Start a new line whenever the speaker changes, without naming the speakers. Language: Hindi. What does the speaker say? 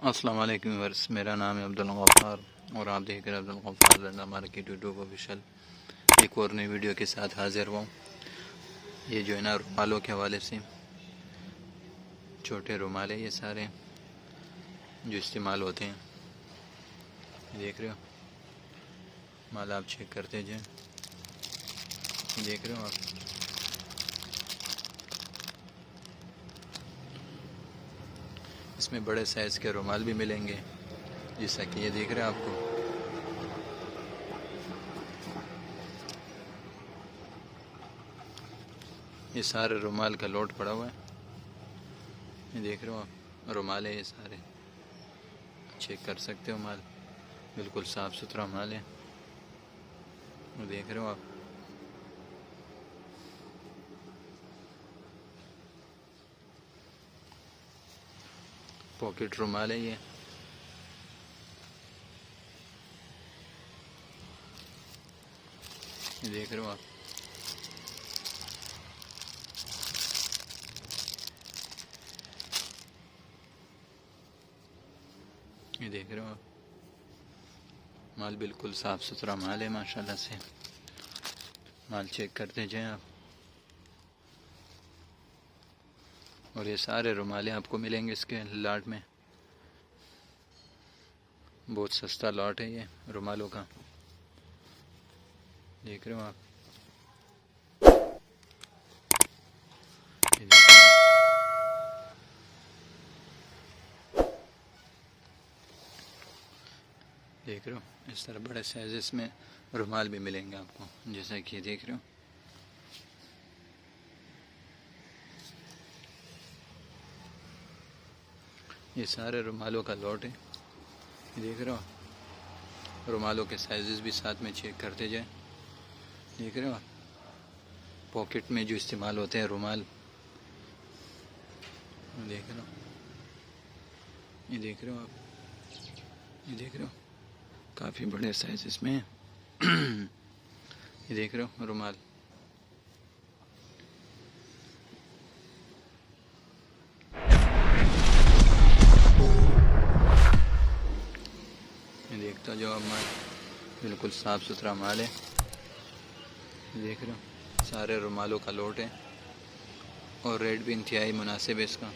अस्सलाम वालेकुम व्यूअर्स, मेरा नाम है अब्दुल गफ्फार और आप देख रहे हैं Abdul Gaffar Landa market YouTube official. एक और नई वीडियो के साथ हाजिर हुआ। ये जो है ना रुमालों के हवाले से छोटे रुमाल है, ये सारे जो इस्तेमाल होते हैं। देख रहे हो माल, आप चेक करते जाएं। देख रहे हो आप, इसमें बड़े साइज़ के रुमाल भी मिलेंगे, जैसा कि ये देख रहे हैं आपको। ये सारे रुमाल का लोड पड़ा हुआ है, ये देख रहे हो आप। रुमाल है ये सारे, चेक कर सकते हो माल, बिल्कुल साफ़ सुथरा माल है। देख रहे हो आप, पॉकेट रुमाल है ये। देख रहे हो आप, ये देख रहे हो आप। माल बिल्कुल साफ़ सुथरा माल है माशाल्लाह से। माल चेक करते जाएं आप। और ये सारे रुमाले आपको मिलेंगे इसके लॉट में। बहुत सस्ता लॉट है ये रुमालों का, देख रहे हो आप। ये देख रहे हो, इस तरह बड़े साइज़ में रुमाल भी मिलेंगे आपको, जैसा कि ये देख रहे हो। ये सारे रुमालों का लॉट है, देख रहे हो। रुमालों के साइज़ भी साथ में चेक करते जाए। देख रहे हो आप, पॉकेट में जो इस्तेमाल होते हैं रुमाल, देख रहे हो। ये देख रहे हो आप, ये देख रहे हो, काफ़ी बड़े साइज़ इसमें ये देख रहे हो रुमाल। ये देखता जो अब माल, बिल्कुल साफ़ सुथरा माल है। देख रहे हो, सारे रुमालों का लोट है और रेट भी इंतहाई मुनासिब है इसका।